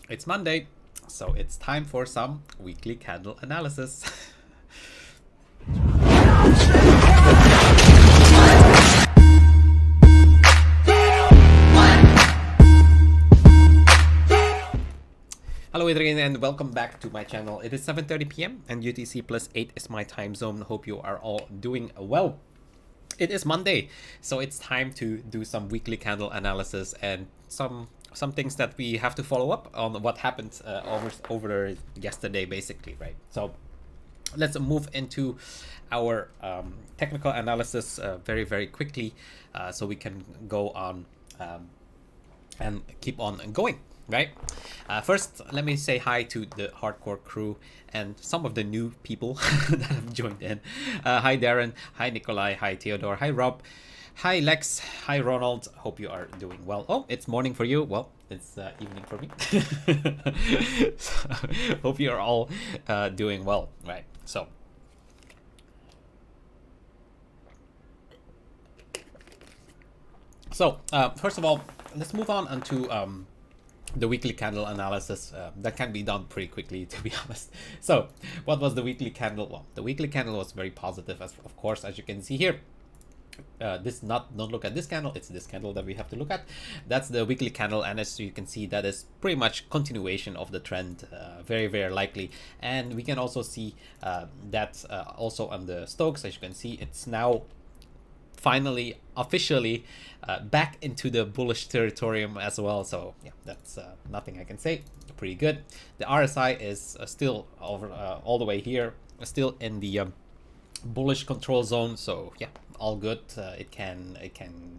It's Monday, so it's time for some weekly candle analysis. Hello again and welcome back to my channel. It is 7:30 p.m. and UTC plus 8 is my time zone. Hope you are all doing well. It is Monday, so it's time to do some weekly candle analysis and some things that we have to follow up on what happened over yesterday, basically, right? So let's move into our technical analysis very quickly, so we can go on and keep on going. Right. First, let me say hi to the hardcore crew and some of the new people that have joined in. Hi, Darren. Hi, Nikolai. Hi, Theodore. Hi, Rob. Hi, Lex. Hi, Ronald. Hope you are doing well. Oh, it's morning for you. Well, it's evening for me. So, hope you are all doing well. Right. So. First of all, let's move on onto the weekly candle analysis. That can be done pretty quickly, to be honest. So what was the weekly candle? Well, the weekly candle was very positive, of course, as you can see here. Don't look at this candle, it's this candle that we have to look at. That's the weekly candle, and as you can see, that is pretty much continuation of the trend, very likely. And we can also see that also on the Stokes. As you can see, it's now finally officially back into the bullish territorium as well. So yeah, that's nothing I can say. Pretty good. The RSI is still over all the way here, still in the bullish control zone. So yeah, all good. It can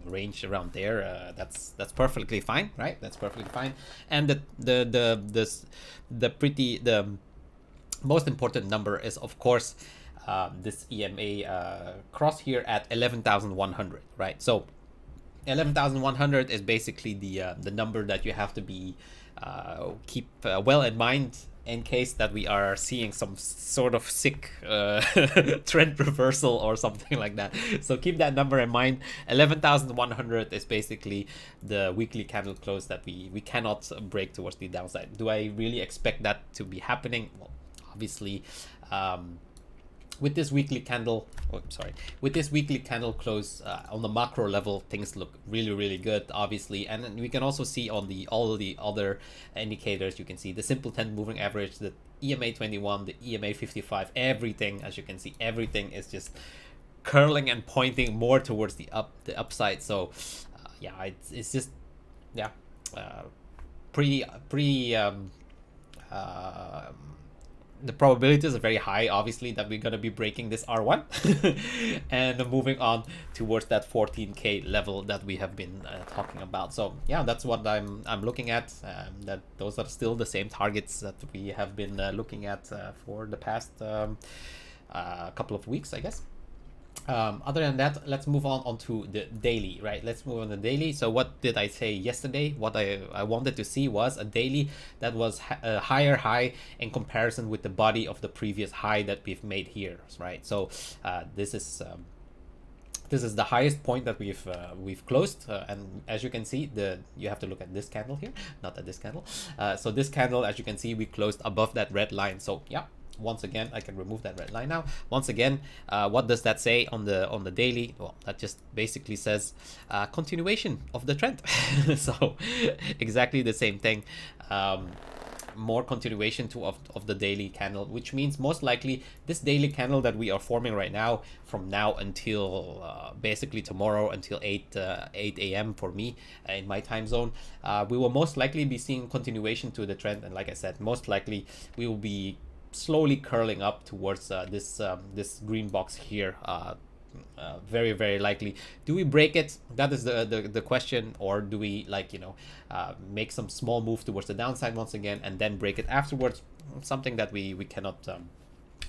range around there. That's perfectly fine, right? That's perfectly fine. And the most important number is, of course, this EMA cross here at 11,100, right? So 11,100 is basically the number that you have to be keep well in mind in case that we are seeing some sort of sick trend reversal or something like that. So keep that number in mind. 11,100 is basically the weekly candle close that we cannot break towards the downside. Do I really expect that to be happening? Well, obviously, with this weekly candle, with this weekly candle close on the macro level, things look really good, obviously. And then we can also see on all the other indicators. You can see the simple 10 moving average, the EMA 21, the EMA 55, everything. As you can see, everything is just curling and pointing more towards the upside. So yeah, it's just pretty the probabilities are very high, obviously, that we're going to be breaking this R1 and moving on towards that 14K level that we have been talking about. So yeah, that's what I'm looking at. That those are still the same targets that we have been looking at for the past couple of weeks, I guess. Other than that, let's move on to the daily, right? Let's move on to the daily. So what did I say yesterday? What I wanted to see was a daily that was a higher high in comparison with the body of the previous high that we've made here, right? So this is the highest point that we've closed, and as you can see, you have to look at this candle here, not at this candle. So this candle, as you can see, we closed above that red line. So yeah, once again, I can remove that red line now. Once again, what does that say on the daily? Well, that just basically says continuation of the trend. So exactly the same thing. More continuation of the daily candle, which means most likely this daily candle that we are forming right now, from now until basically tomorrow until 8 a.m. for me in my time zone, we will most likely be seeing continuation to the trend. And like I said, most likely we will be slowly curling up towards this green box here. Very likely. Do we break it? That is the question. Or do we, make some small move towards the downside once again and then break it afterwards? Something that we cannot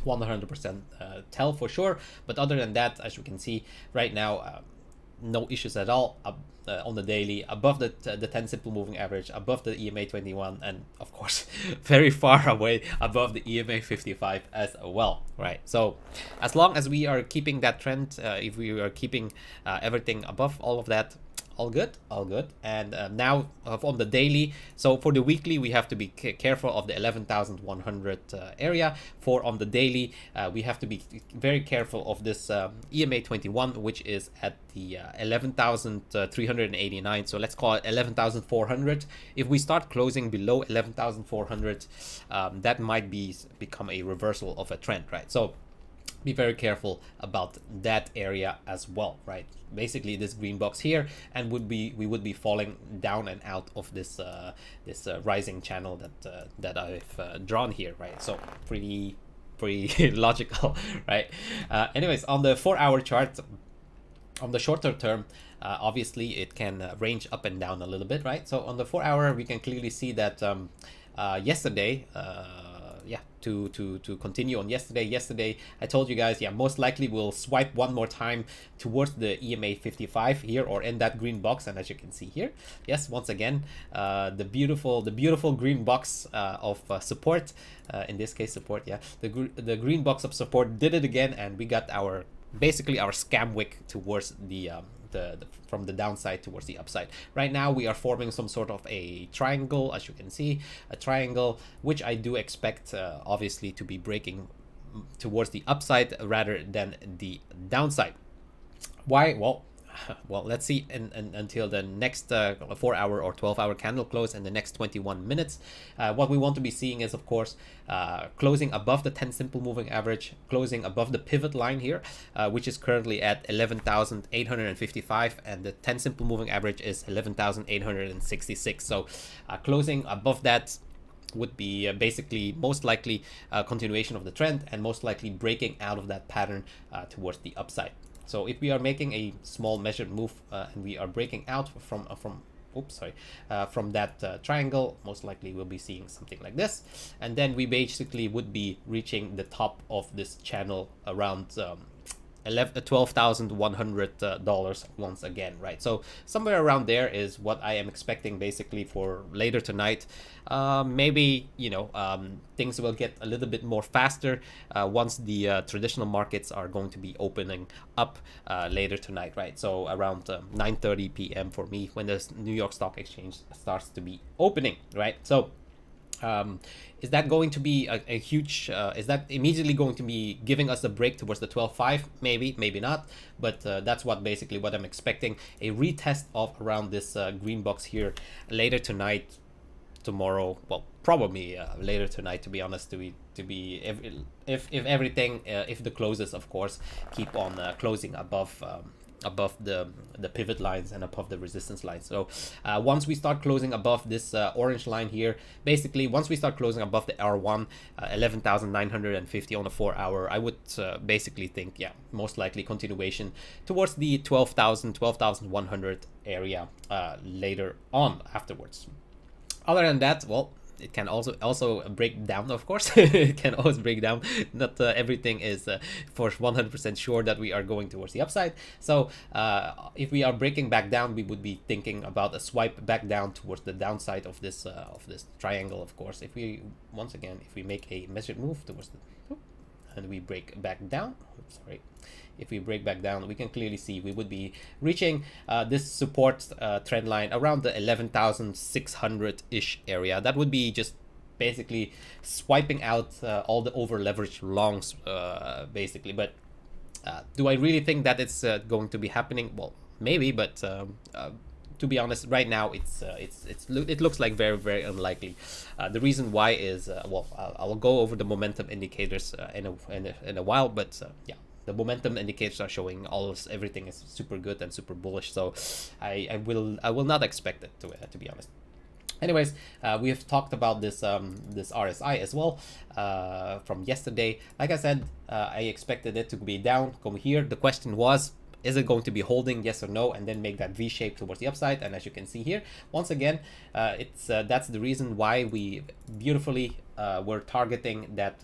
100% tell for sure. But other than that, as you can see right now, no issues at all on the daily, above the 10 simple moving average, above the EMA 21, and of course very far away above the EMA 55 as well, right? So as long as we are keeping that trend, if we are keeping everything above all of that, all good, all good. And now on the daily, so for the weekly, we have to be careful of the 11,100 area. For on the daily, we have to be very careful of this EMA 21, which is at the 11,389. So let's call it 11,400. If we start closing below 11,400, that might become a reversal of a trend, right? So be very careful about that area as well, right? Basically this green box here, and we would be falling down and out of this rising channel that I've drawn here, right? So pretty logical, right? Anyways, on the 4-hour chart, on the shorter term, obviously it can range up and down a little bit, right? So on the 4-hour, we can clearly see that yesterday, to continue on yesterday, I told you guys, most likely we'll swipe one more time towards the EMA 55 here, or in that green box. And as you can see here, yes, once again, the beautiful green box of support, in this case support, the green box of support did it again, and we got basically our scam wick towards the from the downside towards the upside. Right now we are forming some sort of a triangle, as you can see, a triangle which I do expect obviously to be breaking towards the upside rather than the downside. Why? Well, let's see until the next 4-hour or 12-hour candle close in the next 21 minutes. What we want to be seeing is, of course, closing above the 10 simple moving average, closing above the pivot line here, which is currently at 11,855, and the 10 simple moving average is 11,866. So closing above that would be basically most likely a continuation of the trend, and most likely breaking out of that pattern towards the upside. So if we are making a small measured move and we are breaking out from that triangle, most likely we'll be seeing something like this, and then we basically would be reaching the top of this channel around $12,100 once again, right? So somewhere around there is what I am expecting basically for later tonight. Maybe things will get a little bit more faster once the traditional markets are going to be opening up later tonight, right? So around 9:30 p.m. for me, when the New York Stock Exchange starts to be opening, right? So is that going to be a huge, is that immediately going to be giving us a break towards the 12.5? Maybe not, but that's basically what I'm expecting. A retest of around this green box here later tonight, tomorrow, well, probably later tonight, to be honest, if everything, if the closes, of course, keep on closing above the pivot lines and above the resistance lines. So once we start closing above this orange line here, basically once we start closing above the R1 11,950 on a 4-hour, I would basically think most likely continuation towards the 12,100 area later on afterwards. Other than that, well, it can also break down, of course. It can always break down. Not everything is for 100% sure that we are going towards the upside. So if we are breaking back down, we would be thinking about a swipe back down towards the downside of this triangle, of course. If we make a measured move towards and we break back down, if we break back down, we can clearly see we would be reaching this support trend line around the 11,600-ish area. That would be just basically swiping out all the over leveraged longs, basically. But do I really think that it's going to be happening? Well, maybe, but to be honest, right now it looks like very, very unlikely. The reason why is I'll go over the momentum indicators in a while, but the momentum indicators are showing everything is super good and super bullish. So I will not expect it to be honest. Anyways, we have talked about this RSI as well from yesterday. Like I said, I expected it to be down, come here. The question was, is it going to be holding, yes or no, and then make that V shape towards the upside? And as you can see here, once again, that's the reason why we beautifully were targeting that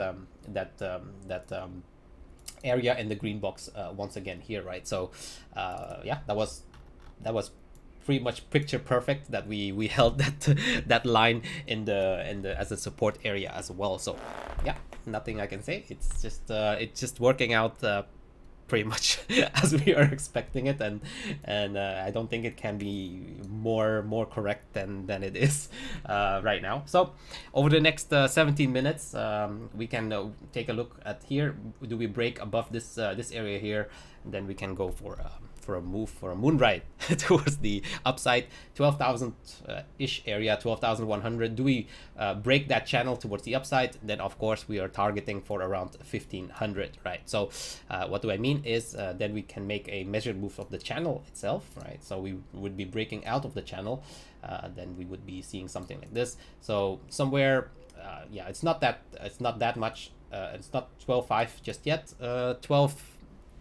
area in the green box once again here, right? So that was pretty much picture perfect that we held that line in the as a support area as well. So nothing I can say. It's just working out pretty much as we are expecting it, and I don't think it can be more correct than it is right now. So over the next 17 minutes, we can take a look at here. Do we break above this this area here? And then we can go for a move, for a moon ride towards the upside, 12,000 ish area, 12,100. Do we break that channel towards the upside? Then of course we are targeting for around 1,500, right? So what do I mean is then we can make a measured move of the channel itself, right? So we would be breaking out of the channel, then we would be seeing something like this. So somewhere, yeah, it's not that much. It's not 12.5 just yet.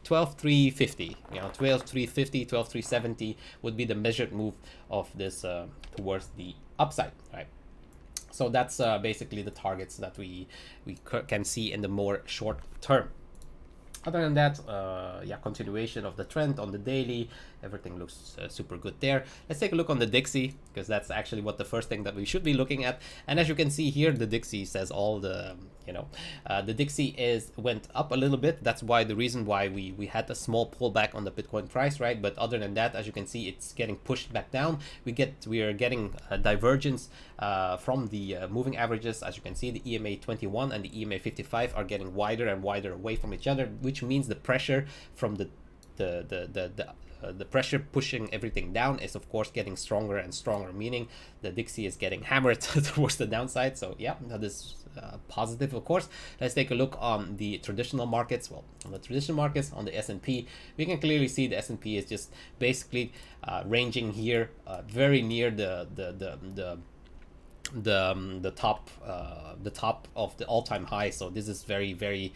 12,350, you know, 12,350, 12,370 would be the measured move of this towards the upside, right? So that's basically the targets that we can see in the more short term. Other than that, yeah, continuation of the trend on the daily. Everything looks super good there. Let's take a look on the Dixie, because that's actually what the first thing that we should be looking at. And as you can see here, the Dixie says all the, you know, the Dixie went up a little bit. That's why the reason why we had a small pullback on the Bitcoin price, right? But other than that, as you can see, it's getting pushed back down. We are getting a divergence from the moving averages. As you can see, the EMA 21 and the EMA 55 are getting wider and wider away from each other, which means the pressure from the pressure pushing everything down is of course getting stronger and stronger, meaning the Dixie is getting hammered towards the downside. So yeah, that is positive, of course. Let's take a look on the traditional markets. Well, on the traditional markets, on the S&P, we can clearly see the S&P is just basically ranging here, very near the top of the all-time high. So this is very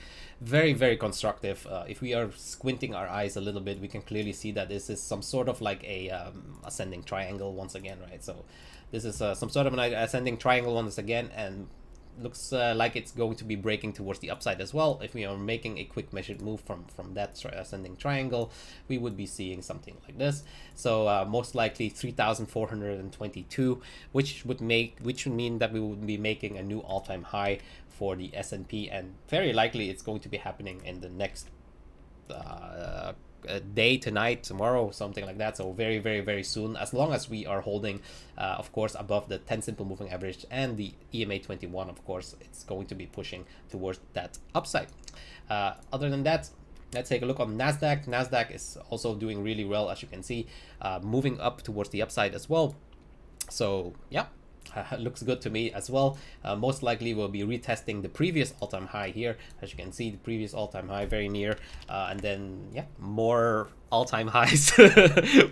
constructive. If we are squinting our eyes a little bit, we can clearly see that this is some sort of like a ascending triangle once again, right? So this is some sort of an ascending triangle once again, and looks like it's going to be breaking towards the upside as well. If we are making a quick measured move from that ascending triangle, we would be seeing something like this. So most likely 3,422, which would mean that we would be making a new all-time high for the S&P, and very likely it's going to be happening in the next day, tonight, tomorrow, something like that. So very soon, as long as we are holding of course above the 10 simple moving average and the EMA 21, of course it's going to be pushing towards that upside. Other than that, let's take a look on Nasdaq. Nasdaq is also doing really well, as you can see, moving up towards the upside as well. So yeah, looks good to me as well. Most likely we'll be retesting the previous all-time high here. As you can see, the previous all-time high very near, and then yeah, more all-time highs.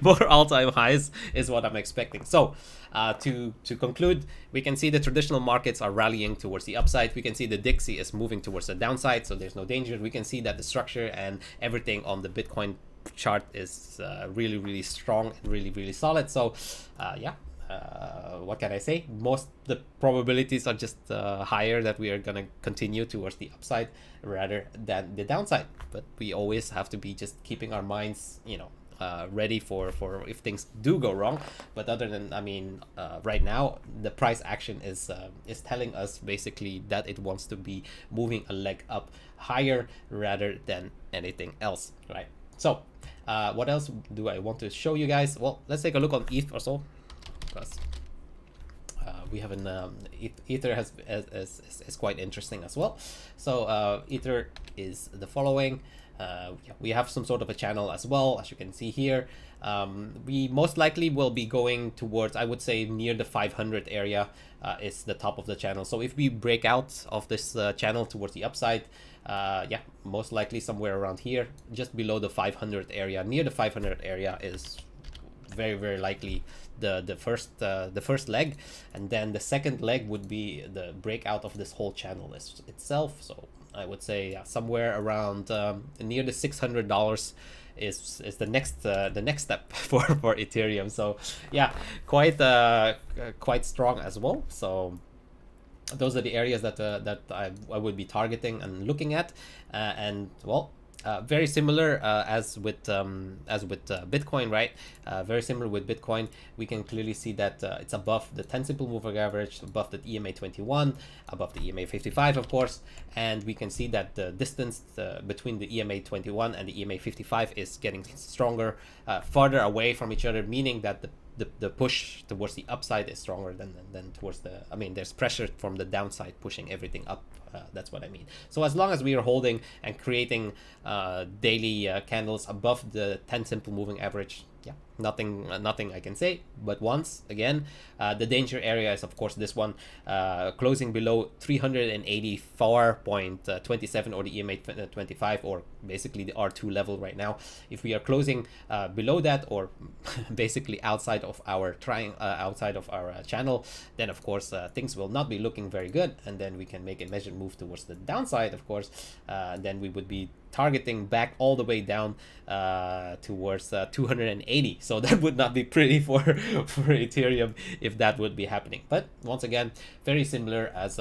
More all-time highs is what I'm expecting. So to conclude, we can see the traditional markets are rallying towards the upside. We can see the Dixie is moving towards the downside, so there's no danger. We can see that the structure and everything on the Bitcoin chart is really strong and really solid. So yeah, what can I say? The probabilities are just higher that we are gonna continue towards the upside rather than the downside. But we always have to be just keeping our minds, you know, ready for if things do go wrong. But other than, I mean, right now the price action is telling us basically that it wants to be moving a leg up higher rather than anything else, right? So what else do I want to show you guys? Well, let's take a look on ETH or so, because we have an Ether is quite interesting as well. So Ether is the following. We have some sort of a channel as well, as you can see here. We most likely will be going towards, I would say, near the 500 area is the top of the channel. So if we break out of this channel towards the upside, yeah, most likely somewhere around here, just below the 500 area, near the 500 area is very likely the first leg, and then the second leg would be the breakout of this whole channel itself. So I would say somewhere around near the $600 is the next step for Ethereum. So yeah, quite strong as well. So those are the areas that I would be targeting and looking at, and well, Very similar as with Bitcoin, right? Very similar with Bitcoin. We can clearly see that it's above the 10 simple moving average, above the EMA 21, above the EMA 55, of course, and we can see that the distance between the EMA 21 and the EMA 55 is getting stronger, farther away from each other, meaning that the push towards the upside is stronger than towards the, I mean, there's pressure from the downside pushing everything up. That's what I mean. So as long as we are holding and creating daily candles above the 10 simple moving average, yeah, nothing I can say. But once again, the danger area is of course this one, closing below 384.27 or the EMA 25, or basically the R2 level right now. If we are closing below that, or basically outside of our channel, then of course things will not be looking very good, and then we can make a measured move towards the downside, of course. Then we would be targeting back all the way down towards 280. So that would not be pretty for Ethereum if that would be happening. But once again, very similar as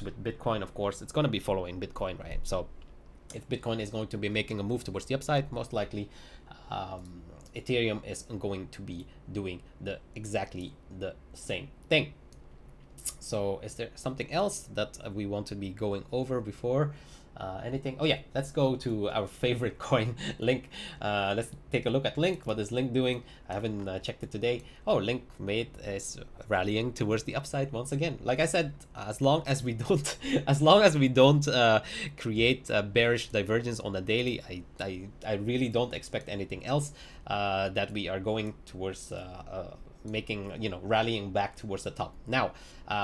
with Bitcoin. Of course, it's going to be following Bitcoin, right? So if Bitcoin is going to be making a move towards the upside, most likely Ethereum is going to be doing exactly the same thing. So is there something else that we want to be going over before anything? Oh yeah, let's go to our favorite coin, Link. Let's take a look at Link. What is Link doing? I haven't checked it today. Oh, Link is rallying towards the upside once again. Like I said, as long as we don't create a bearish divergence on the daily, I really don't expect anything else that we are going towards making, rallying back towards the top. Now,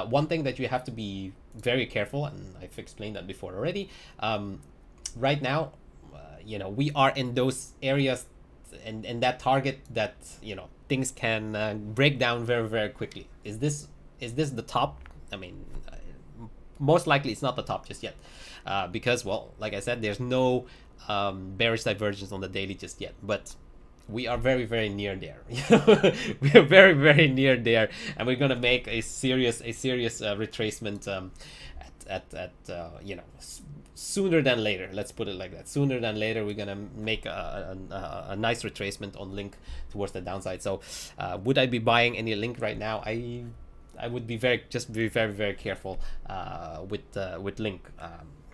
one thing that you have to be very careful, and I've explained that before already, right now, we are in those areas and that target that, things can break down very, very quickly. Is this the top? I mean, most likely it's not the top just yet, because, well, like I said, there's no bearish divergence on the daily just yet, but we are very, very near there. We are very, very near there, and we're gonna make a serious retracement sooner than later. Let's put it like that. Sooner than later, we're gonna make a nice retracement on Link towards the downside. So, would I be buying any Link right now? I would be very very careful with Link.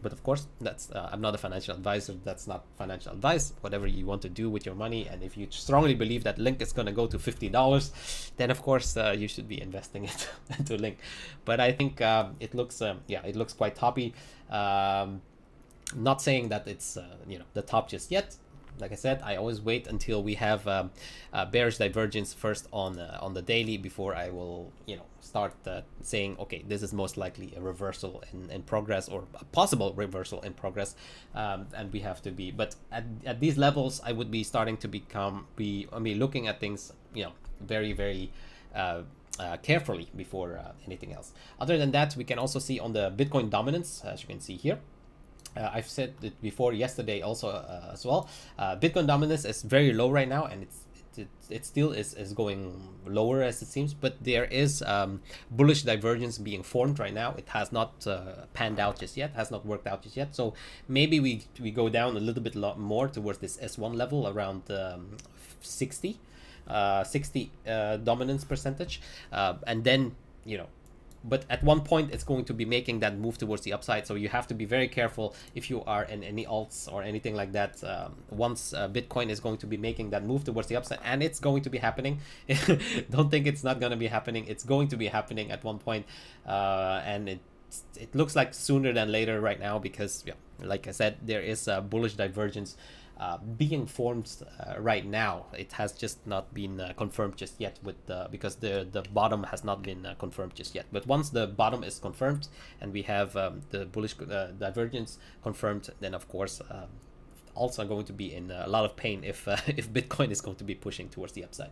But of course, that's I'm not a financial advisor. That's not financial advice. Whatever you want to do with your money, and if you strongly believe that Link is going to go to $50, then of course you should be investing it into Link. But I think it looks quite toppy. Not saying that it's the top just yet. Like I said, I always wait until we have a bearish divergence first on the daily before I will start saying, okay, this is most likely a reversal in progress, or a possible reversal in progress, and we have to be. But at these levels, I would be starting to looking at things very, very carefully before anything else. Other than that, we can also see on the Bitcoin dominance, as you can see here. I've said it before yesterday also as well. Bitcoin dominance is very low right now, and it still is going lower as it seems, but there is bullish divergence being formed right now. It has not panned out just yet, has not worked out just yet. So maybe we go down a little bit more towards this S1 level around 60 dominance percentage, and then but at one point it's going to be making that move towards the upside. So you have to be very careful if you are in any alts or anything like that. Once Bitcoin is going to be making that move towards the upside, and it's going to be happening. Don't think it's not going to be happening. It's going to be happening at one point, and it looks like sooner than later right now, because like I said, there is a bullish divergence being formed right now. It has just not been confirmed just yet because the bottom has not been confirmed just yet. But once the bottom is confirmed and we have the bullish divergence confirmed, then of course also going to be in a lot of pain if Bitcoin is going to be pushing towards the upside.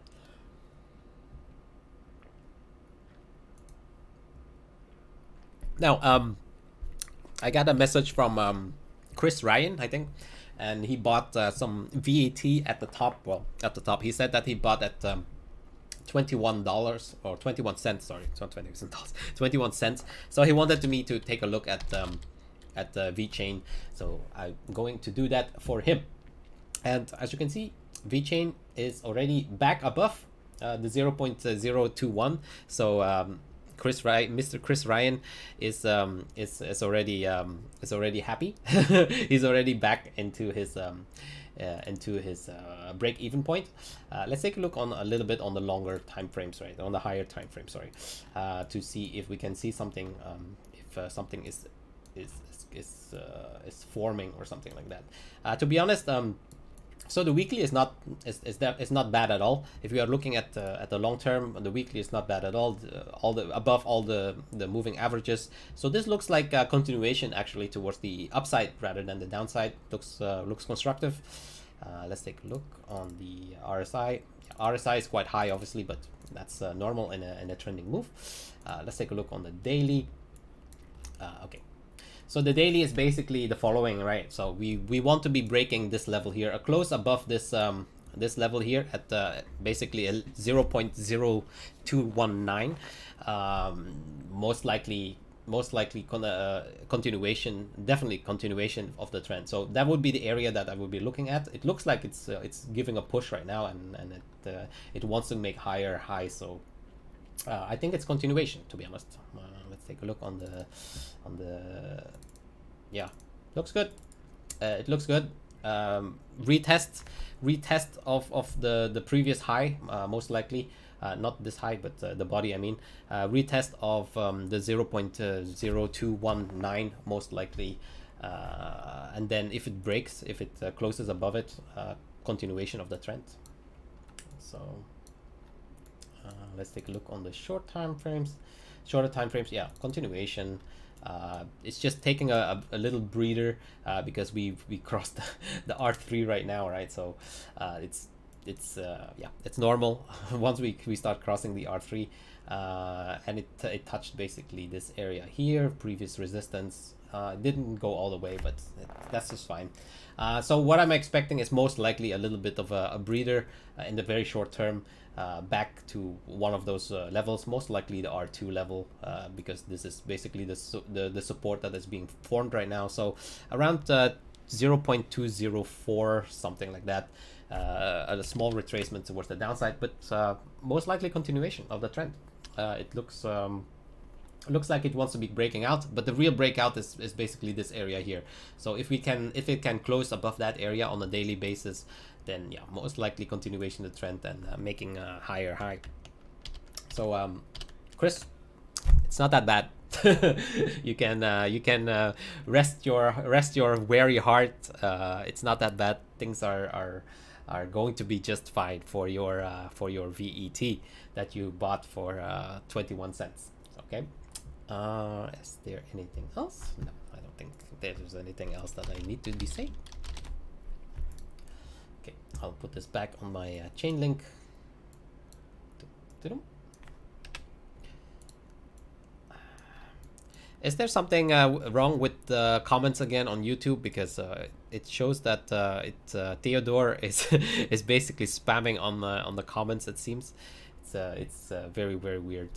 Now I got a message from Chris Ryan, I think, and he bought some VAT at the top. Well, at the top, he said that he bought at $21 or 21 cents. Sorry, it's not $21, 21 cents. So he wanted me to take a look at at VeChain. So I'm going to do that for him. And as you can see, VeChain is already back above the 0.021. So Mr. Chris Ryan is already happy. He's already back into his break-even point. Let's take a look on a little bit on the longer time frames, right? On the higher time frame, sorry, to see if we can see something, if something is forming or something like that. To be honest, so the weekly is not bad at all. If we are looking at the long term, the weekly is not bad at all. Above all the moving averages. So this looks like a continuation actually towards the upside rather than the downside. Looks constructive. Let's take a look on the RSI. RSI is quite high, obviously, but that's normal in a trending move. Let's take a look on the daily. Okay. So the daily is basically the following, right? So we want to be breaking this level here, a close above this this level here at basically a 0.0219. Most likely continuation, definitely continuation of the trend. So that would be the area that I would be looking at. It looks like it's giving a push right now, and it wants to make higher highs. So I think it's continuation, to be honest. Let's take a look on the yeah, looks good. It looks good. Retest of the previous high, most likely. Not this high, but the body, I mean. Retest of the 0.0219, most likely. And then if it breaks, if it closes above it, continuation of the trend. So let's take a look on the shorter time frames, yeah, continuation. It's just taking a little breather because we crossed the R3 right now, right? So it's yeah, it's normal once we start crossing the R3, and it touched basically this area here, previous resistance. Didn't go all the way, but that's just fine. So what I'm expecting is most likely a little bit of a breather in the very short term, back to one of those levels, most likely the R2 level, because this is basically the support that is being formed right now. So around 0.204, something like that, a small retracement towards the downside, but most likely continuation of the trend. It looks like it wants to be breaking out, but the real breakout is basically this area here. So if it can close above that area on a daily basis, then yeah, most likely continuation of the trend and making a higher high. So Chris, it's not that bad. you can rest your weary heart. It's not that bad. Things are going to be just fine for your VET that you bought for 21 cents. Okay. Is there anything else? No, I don't think there's anything else that I need to be saying. Okay, I'll put this back on my chain link. Is there something wrong with the comments again on YouTube? Because it shows that Theodore is is basically spamming on the comments. It seems it's very weird.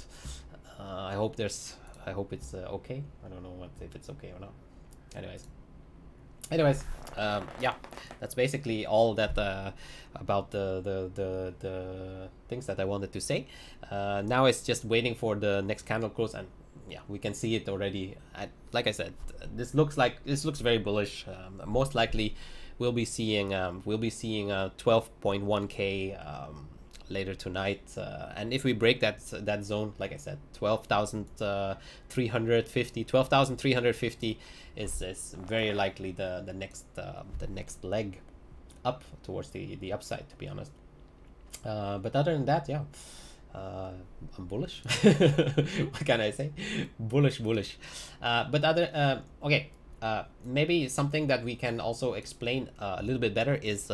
I hope it's okay. I don't know if it's okay or not. Anyways, yeah, that's basically all that about the things that I wanted to say. Now it's just waiting for the next candle close, and yeah, we can see it already. Like I said, this looks very bullish. Most likely, we'll be seeing 12.1k later tonight, and if we break that zone, like I said, 12,350 is very likely the next leg up towards the upside, to be honest. But other than that, yeah, I'm bullish. What can I say? Bullish. But other okay, maybe something that we can also explain a little bit better is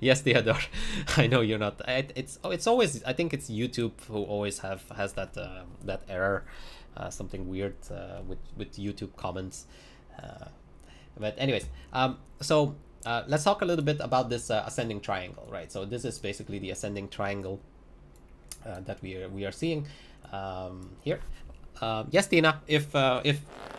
yes, Theodore, I know you're not. It's always, I think it's YouTube who always has that error, something weird with YouTube comments. But anyways, so let's talk a little bit about this ascending triangle, right? So this is basically the ascending triangle that we are seeing here. Yes, Tina, if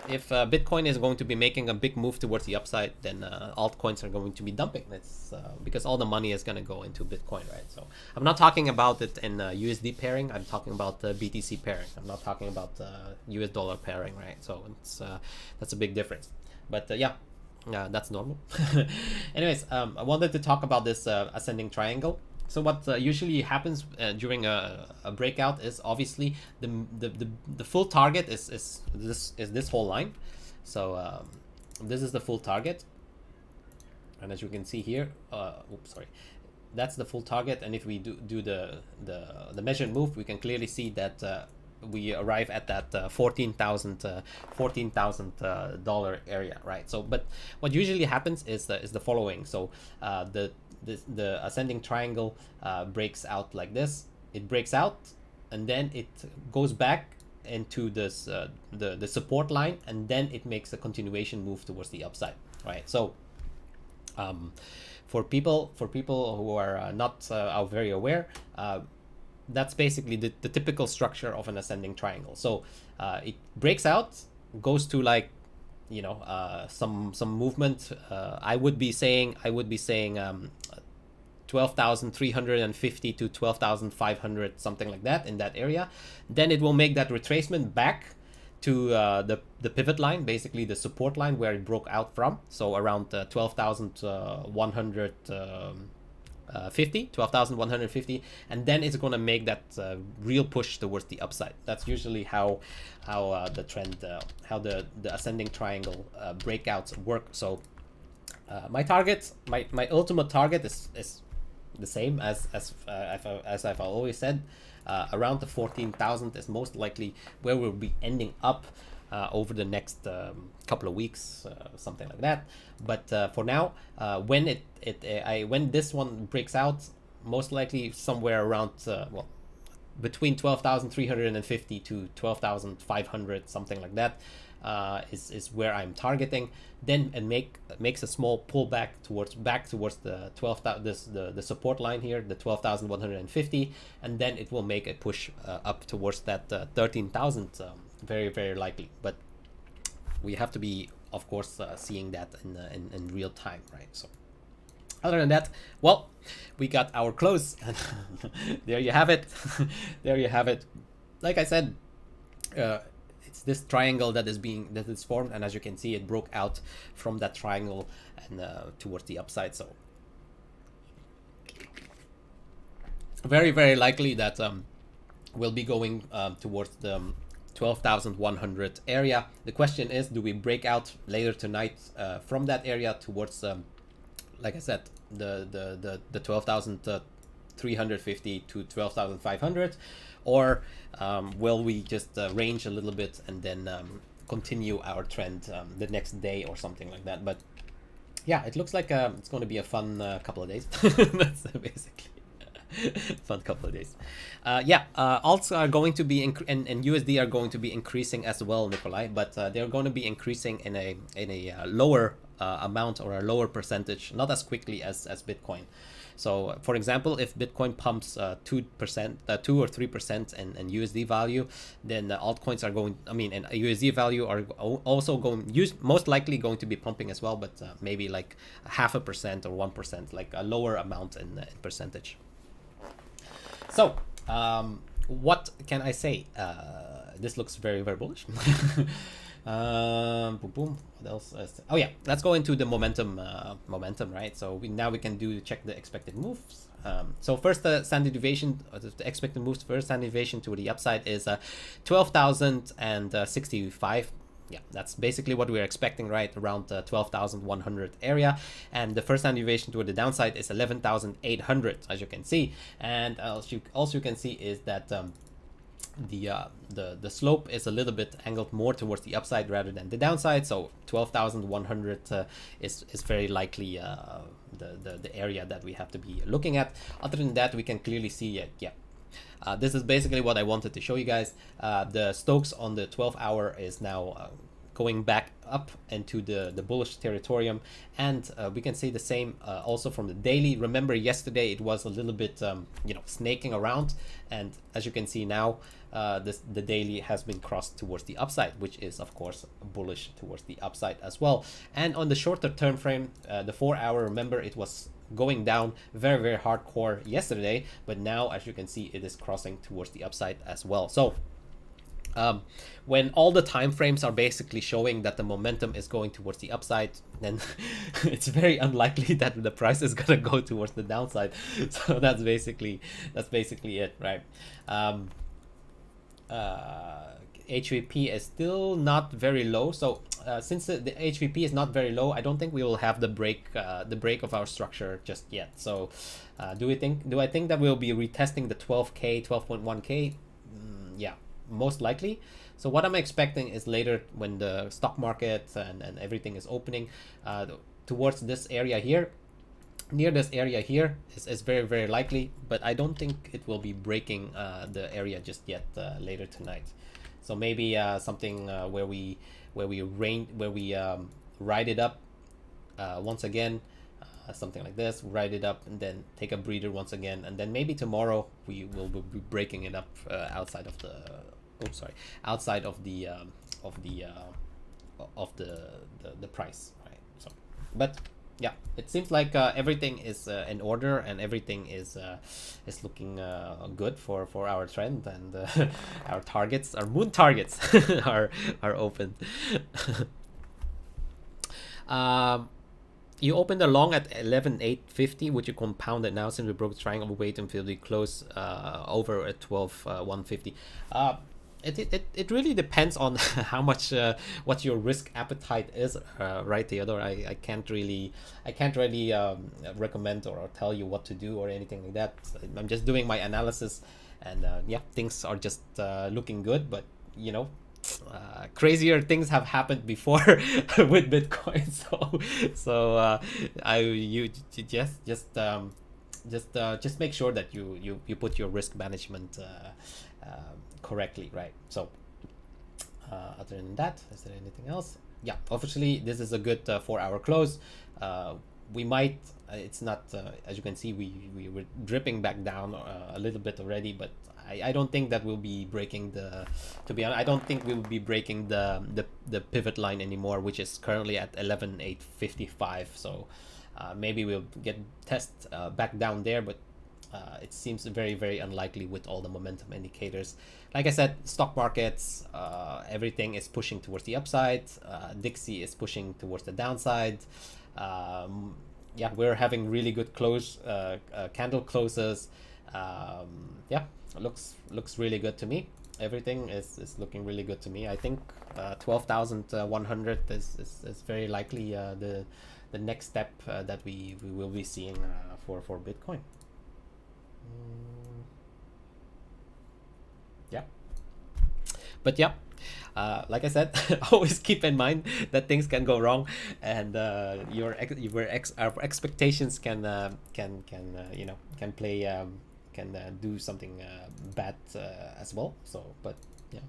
if Bitcoin is going to be making a big move towards the upside, then altcoins are going to be dumping. It's because all the money is going to go into Bitcoin, right? So I'm not talking about it in USD pairing. I'm talking about BTC pairing. I'm not talking about US dollar pairing, right? So it's that's a big difference. But yeah, that's normal. Anyways, I wanted to talk about this ascending triangle. So what usually happens during a breakout is obviously the full target is this whole line. So this is the full target, and as you can see here, oops, sorry, that's the full target. And if we do the measured move, we can clearly see that we arrive at that $14,000 area, right? So, but what usually happens is the following. So the ascending triangle breaks out like this. It breaks out, and then it goes back into this the support line, and then it makes a continuation move towards the upside, right? So for people who are not very aware, that's basically the typical structure of an ascending triangle. So it breaks out, goes to like, you know, some movement. I would be saying 12,350 to 12,500, something like that, in that area. Then it will make that retracement back to the pivot line, basically the support line where it broke out from. So around 12,150, and then it's going to make that real push towards the upside. That's usually how the trend, how the ascending triangle breakouts work. So my target, my ultimate target is the same as I've always said. Around the 14,000 is most likely where we'll be ending up over the next couple of weeks, something like that. But for now, when when this one breaks out, most likely somewhere around between 12,350 to 12,500, something like that, is where I'm targeting. Then it makes a small pullback back towards the 12,000, the support line here, the 12,150, and then it will make a push up towards that 13,000, very, very likely. But we have to be, of course, seeing that in real time, right? So other than that, well, we got our close. There you have it. There you have it. Like I said, it's this triangle that is formed, and as you can see, it broke out from that triangle and towards the upside. So very, very likely that we'll be going towards the 12,100 area. The question is, do we break out later tonight from that area towards like I said, the 12,350 to 12,500, or will we just range a little bit and then continue our trend the next day or something like that? But yeah, it looks like it's going to be a fun couple of days. That's basically fun couple of days. Alts are going to be and USD are going to be increasing as well, Nikolai, but they're going to be increasing in a lower amount, or a lower percentage, not as quickly as Bitcoin. So for example, if Bitcoin pumps 2% 2 or 3% in USD value, then altcoins are going, and USD value are also most likely going to be pumping as well, but maybe like 0.5% or 1%, like a lower amount in percentage. So what can I say? This looks very, very bullish. Boom, boom. What else? Oh yeah, let's go into the momentum, right? So now we can check the expected moves. So first, the standard deviation, the expected moves, first standard deviation to the upside is 12,065. Yeah, that's basically what we're expecting, right? Around 12,100 area. And the first standard deviation to the downside is 11,800, as you can see. And also you can see is that the slope is a little bit angled more towards the upside rather than the downside. So 12,100 is very likely the area that we have to be looking at. Other than that, we can clearly see it. Yeah. This is basically what I wanted to show you guys. The Stokes on the 12-hour is now going back up into the bullish territorium, and we can see the same also from the daily. Remember yesterday it was a little bit snaking around, and as you can see now, the daily has been crossed towards the upside, which is of course bullish towards the upside as well. And on the shorter term frame, the 4-hour, remember it was going down very, very hardcore yesterday, but now as you can see it is crossing towards the upside as well. So when all the time frames are basically showing that the momentum is going towards the upside, then it's very unlikely that the price is gonna go towards the downside. So that's basically it, right? HVP is still not very low, so since the HVP is not very low, I don't think we will have the break of our structure just yet. So do I think that we'll be retesting the 12k 12.1k? Yeah, most likely. So what I'm expecting is later, when the stock market and everything is opening towards this area here, near this area here is very, very likely, but I don't think it will be breaking the area just yet later tonight. So maybe something where we ride it up once again, something like this, ride it up and then take a breather once again, and then maybe tomorrow we will be breaking it up outside of the price, right? So, but yeah, it seems like everything is in order, and everything is looking good for our trend, and our targets, our moon targets, are open. You opened a long at 11,850. Would you compound it now since we broke the triangle? Wait until we close over at 12,150. It really depends on how much what your risk appetite is, right, Theodore? I can't really recommend or tell you what to do or anything like that. I'm just doing my analysis, and yeah, things are just looking good, but crazier things have happened before with Bitcoin. So you just make sure that you put your risk management correctly, right? So other than that, is there anything else? Yeah, obviously this is a good 4-hour close. We might it's not as you can see, we were dripping back down a little bit already, but I don't think that we'll be breaking to be honest, I don't think we will be breaking the pivot line anymore, which is currently at 11,855. So maybe we'll get back down there, but it seems very, very unlikely with all the momentum indicators. Like I said, stock markets, everything is pushing towards the upside. Dixie is pushing towards the downside. Yeah, we're having really good candle closes. Yeah, looks really good to me. Everything is looking really good to me. I think 12,100 is very likely the next step that we will be seeing for Bitcoin. Yeah, but yeah, like I said, always keep in mind that things can go wrong, and our expectations can play do something bad as well. So, but yeah,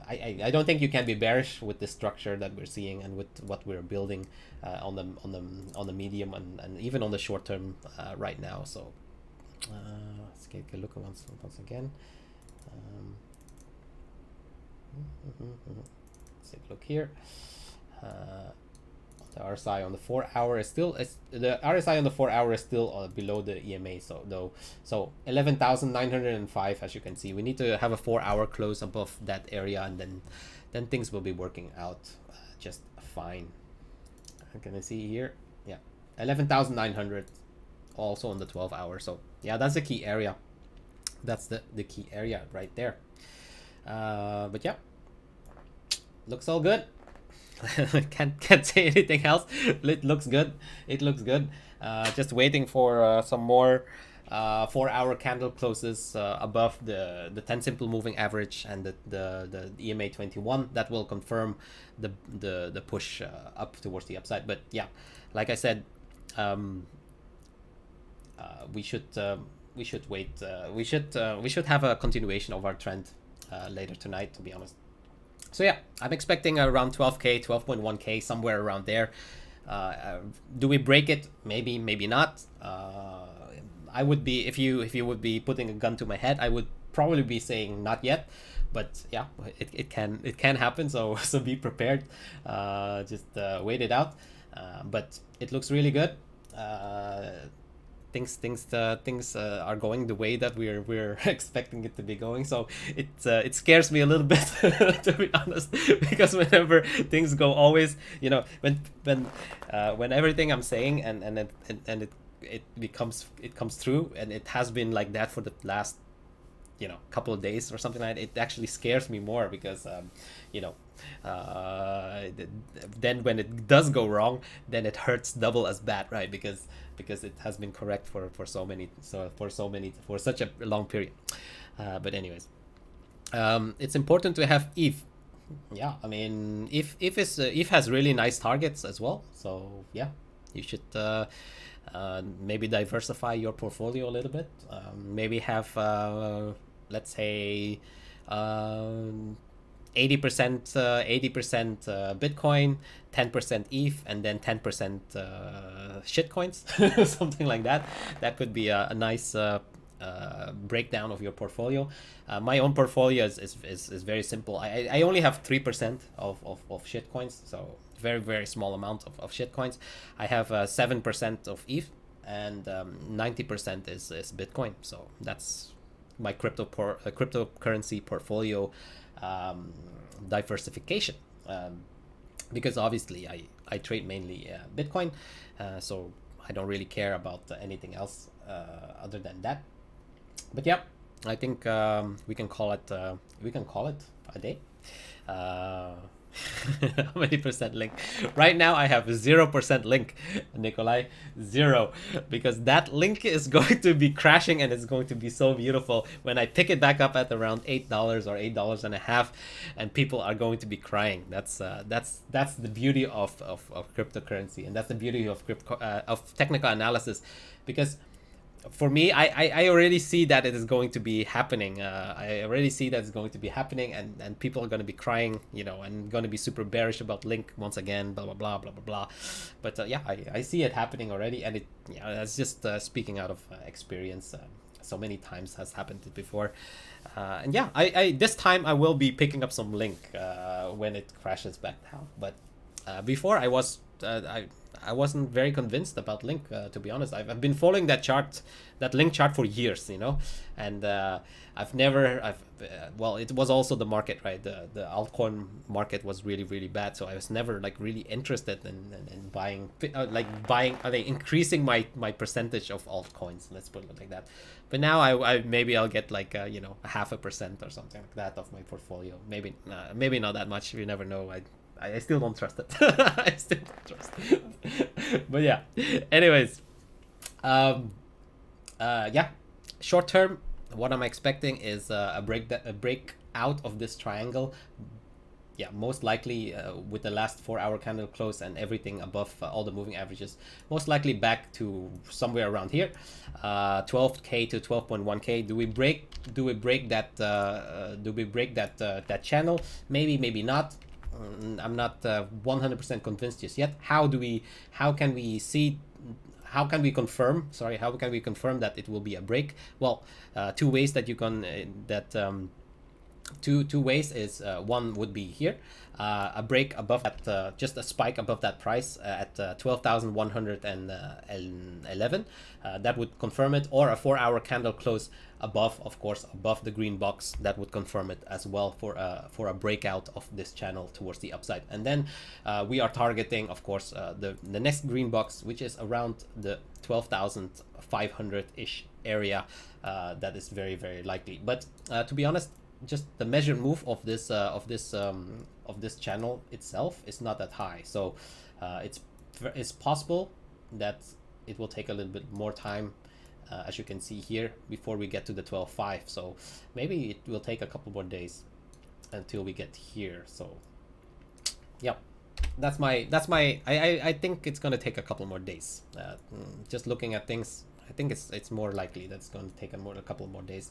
I don't think you can be bearish with the structure that we're seeing and with what we're building on the medium and even on the short term right now. So let's take a look once again. Let's take a look here. The RSI on the 4-hour is still below the EMA. So 11,905, as you can see. We need to have a 4-hour close above that area, and then things will be working out just fine. Can I see here? Yeah, 11,900 also on the 12-hour. So yeah, that's the key area. That's the key area right there. But yeah, looks all good. can't say anything else. It looks good. Just waiting for some more 4-hour candle closes above the 10 simple moving average and the EMA 21. That will confirm the push up towards the upside. But yeah, like I said, we should wait. We should have a continuation of our trend later tonight, to be honest. So yeah, I'm expecting around 12k, 12.1k, somewhere around there. Do we break it? Maybe, maybe not. I would be, if you would be putting a gun to my head, I would probably be saying not yet. But yeah, it can happen. So so be prepared. Just wait it out. But it looks really good. Things are going the way that we're expecting it to be going. So it scares me a little bit to be honest, because whenever things go always, when everything I'm saying it comes through, and it has been like that for the last couple of days or something like that, it actually scares me more because you know then when it does go wrong, then it hurts double as bad, right? Because it has been correct for for such a long period. But anyways, it's important to have if. Yeah, I mean, if has really nice targets as well. So yeah, you should maybe diversify your portfolio a little bit. Maybe have let's say 80% Bitcoin, 10% ETH, and then 10% shitcoins, something like that. That could be a nice breakdown of your portfolio. My own portfolio is very simple. I only have 3% of shitcoins, so very, very small amount of shitcoins. I have 7% of ETH, and 90% is Bitcoin. So that's my cryptocurrency portfolio diversification, because obviously I trade mainly Bitcoin, so I don't really care about anything else other than that. But yeah, I think we can call it a day. How many percent link? Right now I have 0% link, Nikolai. 0, because that link is going to be crashing, and it's going to be so beautiful when I pick it back up at around $8 or $8.50, and people are going to be crying. That's the beauty of cryptocurrency, and that's the beauty of of technical analysis, because for me, I already see that it is going to be happening. I already see that it's going to be happening, and people are going to be crying, and going to be super bearish about Link once again, blah, blah, blah, blah, blah, blah. But yeah, I see it happening already, and that's just speaking out of experience. So many times has happened before. And yeah, I this time I will be picking up some Link when it crashes back down. But before I wasn't very convinced about Link, to be honest. I've been following that Link chart for years, and well, it was also the market, right? The altcoin market was really, really bad, so I was never like really interested in buying, increasing my percentage of altcoins. Let's put it like that. But now I maybe I'll get like a 0.5% or something like that of my portfolio. Maybe not that much. You never know. I still don't trust it. I still don't trust it. But yeah. Anyways, yeah. Short term, what I'm expecting is a break out of this triangle. Yeah, most likely with the last 4-hour candle close and everything above all the moving averages, most likely back to somewhere around here, 12k to 12.1k. Do we break that? Do we break that channel? Maybe not. I'm not 100% convinced just yet. How can we confirm that it will be a break? Well, two ways that you can two ways is one would be here, a break above that, just a spike above that price at 12,111. That would confirm it, or a 4-hour candle close above, of course, above the green box. That would confirm it as well for a breakout of this channel towards the upside. And then we are targeting, of course, the next green box, which is around the 12,500-ish area. That is very, very likely. But to be honest, just the measured move of this channel itself is not that high, so it's possible that it will take a little bit more time, as you can see here, before we get to the 12.5. So maybe it will take a couple more days until we get here. So yeah, that's my I think it's gonna take a couple more days. Just looking at things, I think it's more likely that it's going to take a couple more days.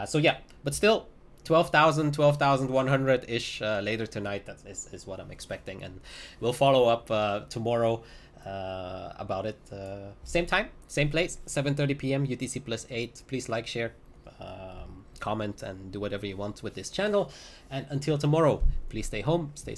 So yeah, but still, 12,000, 12,100 ish later tonight. That is what I'm expecting, and we'll follow up tomorrow about it. Same time, same place, 7:30 p.m. UTC +8. Please like, share, comment, and do whatever you want with this channel. And until tomorrow, please stay home, stay safe.